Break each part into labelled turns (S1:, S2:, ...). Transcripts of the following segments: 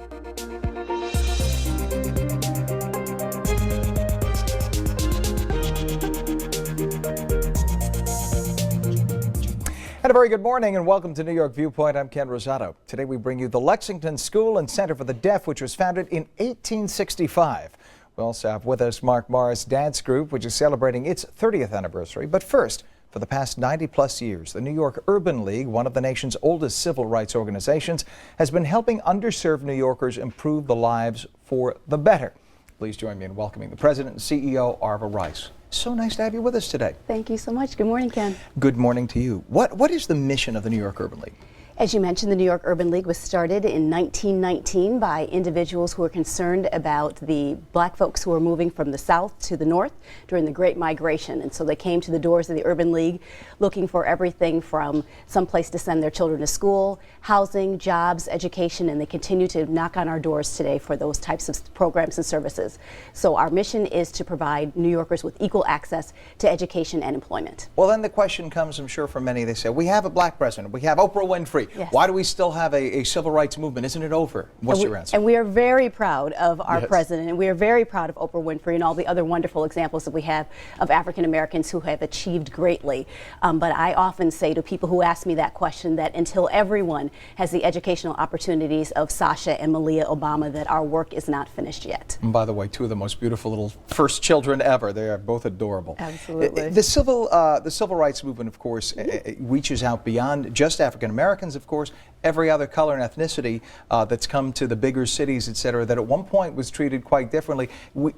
S1: And a very good morning and welcome to New York Viewpoint. I'm Ken Rosato. Today we bring you the Lexington School and Center for the Deaf, which was founded in 1865. We also have with us Mark Morris Dance Group, which is celebrating its 30th anniversary. But first, for the past 90-plus years, the New York Urban League, one of the nation's oldest civil rights organizations, has been helping underserved New Yorkers improve the lives for the better. Please join me in welcoming the president and CEO, Arva Rice. So nice to have you with us today.
S2: Thank you so much. Good morning, Ken.
S1: Good morning to you. What is the mission of the New York Urban League?
S2: As you mentioned, the New York Urban League was started in 1919 by individuals who were concerned about the black folks who were moving from the south to the north during the Great Migration. And so they came to the doors of the Urban League looking for everything from some place to send their children to school, housing, jobs, education, and they continue to knock on our doors today for those types of programs and services. So our mission is to provide New Yorkers with equal access to education and employment.
S1: Well, then the question comes, I'm sure, for many. They say, we have a black president, we have Oprah Winfrey.
S2: Yes.
S1: Why do we still have a civil rights movement? Isn't it over? What's your answer?
S2: And we are very proud of our president, and we are very proud of Oprah Winfrey and all the other wonderful examples that we have of African Americans who have achieved greatly. But I often say to people who ask me that question that until everyone has the educational opportunities of Sasha and Malia Obama, that our work is not finished yet.
S1: And by the way, two of the most beautiful little first children ever. They are both adorable.
S2: Absolutely.
S1: The civil rights movement, of course, reaches out beyond just African Americans, of course, every other color and ethnicity that's come to the bigger cities, et cetera, that at one point was treated quite differently.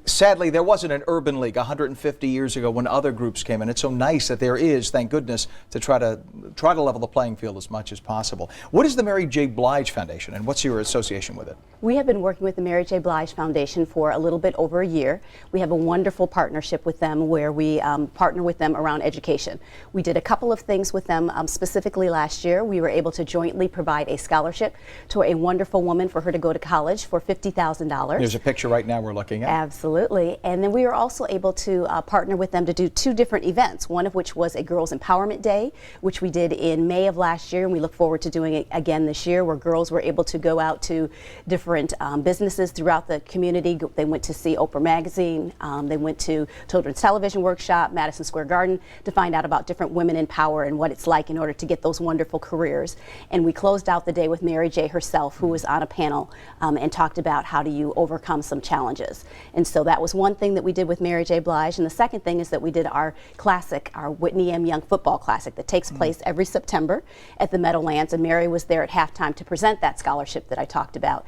S1: Sadly, there wasn't an urban league 150 years ago when other groups came in. It's so nice that there is, thank goodness, to try to level the playing field as much as possible. What is the Mary J. Blige Foundation, and what's your association with it? We
S2: have been working with the Mary J. Blige Foundation for a little bit over a year. We have a wonderful partnership with them where we partner with them around education. We did a couple of things with them specifically last year. We were able to jointly provide a scholarship to a wonderful woman for her to go to college for $50,000.
S1: There's a picture right now we're looking at.
S2: Absolutely. And then we were also able to partner with them to do two different events, one of which was a Girls Empowerment Day, which we did in May of last year, and we look forward to doing it again this year, where girls were able to go out to different businesses throughout the community. They went to see Oprah Magazine, they went to Children's Television Workshop, Madison Square Garden, to find out about different women in power and what it's like in order to get those wonderful careers. And we closed out the day with Mary J. herself, who was on a panel and talked about how do you overcome some challenges. And so that was one thing that we did with Mary J. Blige. And the second thing is that we did our classic, our Whitney M. Young Football Classic, that takes place every September at the Meadowlands. And Mary was there at halftime to present that scholarship that I talked about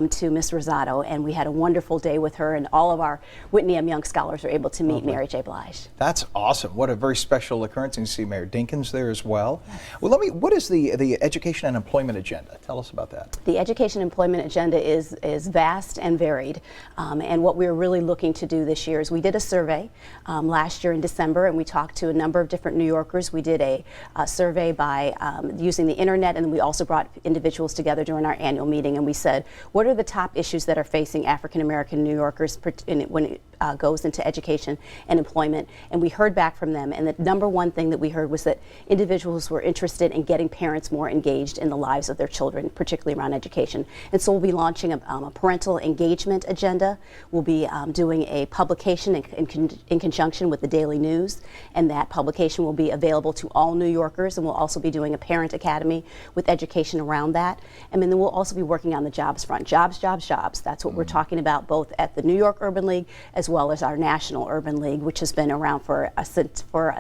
S2: to Miss Rosato. And we had a wonderful day with her, and all of our Whitney M. Young scholars were able to meet Mary J. Blige.
S1: That's awesome. What a very special occurrence. And you see Mayor Dinkins there as well. Yes. Well, what is the education and employment agenda? Tell us about that.
S2: The education employment agenda is vast and varied. And what we're really looking to do this year is we did a survey last year in December, and we talked to a number of different New Yorkers. We did a survey by using the internet, and then we also brought individuals together during our annual meeting, and we said, what are the top issues that are facing African American New Yorkers when it goes into education and employment? And we heard back from them, and the number one thing that we heard was that individuals were interested in getting parents more engaged in the lives of their children, particularly around education. And so we'll be launching a parental engagement agenda. We'll be doing a publication in conjunction with the Daily News, and that publication will be available to all New Yorkers, and we'll also be doing a parent academy with education around that. And then we'll also be working on the jobs front. Jobs, jobs, jobs. That's what we're talking about both at the New York Urban League as well as our National Urban League, which has been around for a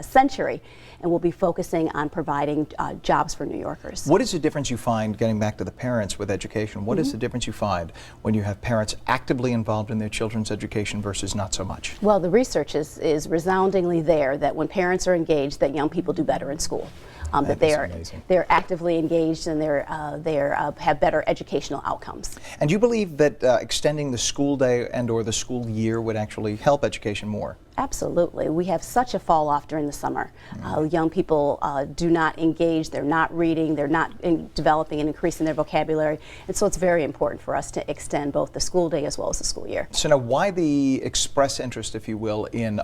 S2: century. And we'll be focusing on providing jobs for New Yorkers.
S1: What is the difference you find, getting back to the parents with education, what is the difference you find when you have parents actively involved in their children's education versus not so much?
S2: Well, the research is resoundingly there that when parents are engaged, that young people do better in school. That they're actively engaged and they have better educational outcomes. And
S1: you believe that extending the school day and/or the school year would actually help education more?
S2: Absolutely. We have such a fall off during the summer. Young people do not engage, they're not reading, they're not developing and increasing their vocabulary, and so it's very important for us to extend both the school day as well as the school year.
S1: So now, why the express interest, if you will, in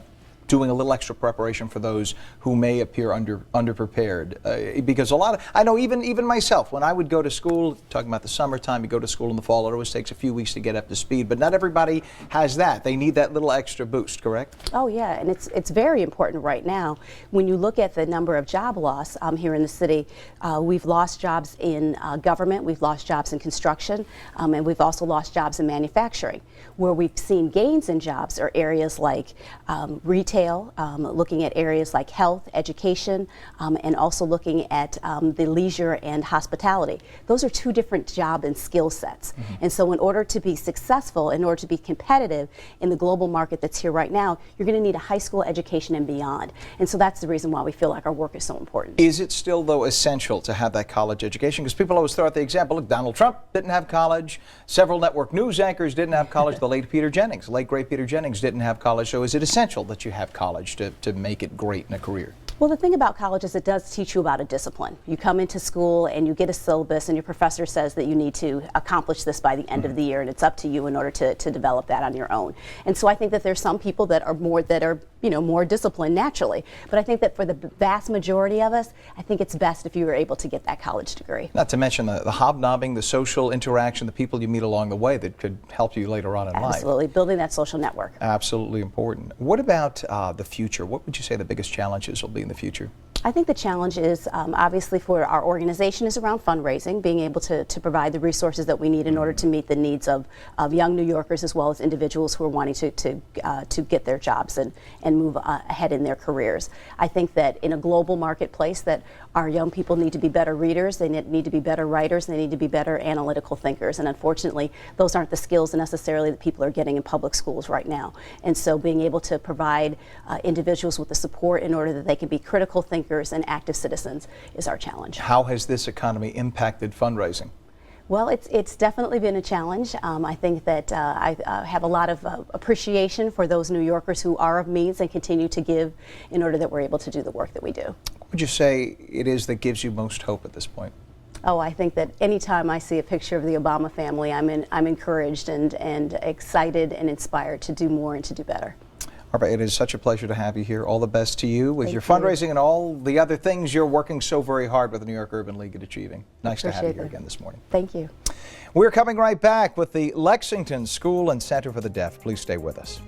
S1: doing a little extra preparation for those who may appear underprepared? Because I know even myself, when I would go to school, talking about the summertime, you go to school in the fall, it always takes a few weeks to get up to speed, but not everybody has that. They need that little extra boost, correct?
S2: Oh yeah, and it's very important right now. When you look at the number of job loss here in the city, we've lost jobs in government, we've lost jobs in construction, and we've also lost jobs in manufacturing. Where we've seen gains in jobs are areas like retail, looking at areas like health, education, and also looking at the leisure and hospitality. Those are two different job and skill sets. And so in order to be successful, in order to be competitive in the global market that's here right now, you're going to need a high school education and beyond. And so that's the reason why we feel like our work is so important.
S1: Is it still, though, essential to have that college education? Because people always throw out the example, look, Donald Trump didn't have college, several network news anchors didn't have college, the late great Peter Jennings didn't have college. So is it essential that you have college to make it great in a career?
S2: Well, the thing about college is it does teach you about a discipline. You come into school and you get a syllabus and your professor says that you need to accomplish this by the end of the year, and it's up to you in order to develop that on your own. And so I think that there's some people that are more disciplined naturally. But I think that for the vast majority of us, I think it's best if you were able to get that college degree.
S1: Not to mention the hobnobbing, the social interaction, the people you meet along the way that could help you later on in life.
S2: Absolutely, building that social network.
S1: Absolutely important. What about the future? What would you say the biggest challenges will be in the future?
S2: I think the challenge is obviously for our organization is around fundraising, being able to provide the resources that we need in order to meet the needs of young New Yorkers as well as individuals who are wanting to get their jobs and move ahead in their careers. I think that in a global marketplace that our young people need to be better readers, they need to be better writers, they need to be better analytical thinkers, and unfortunately those aren't the skills necessarily that people are getting in public schools right now. And so being able to provide individuals with the support in order that they can be critical thinkers and active citizens is our challenge.
S1: How has this economy impacted fundraising?
S2: Well, it's definitely been a challenge. I think that I have a lot of appreciation for those New Yorkers who are of means and continue to give in order that we're able to do the work that we do.
S1: What would you say it is that gives you most hope at this point?
S2: Oh, I think that anytime I see a picture of the Obama family, I'm encouraged and excited and inspired to do more and to do better.
S1: Arva, it is such a pleasure to have you here. All the best to you with your fundraising and all the other things you're working so very hard with the New York Urban League at achieving. Nice to have you here again this morning.
S2: Thank you.
S1: We're coming right back with the Lexington School and Center for the Deaf. Please stay with us.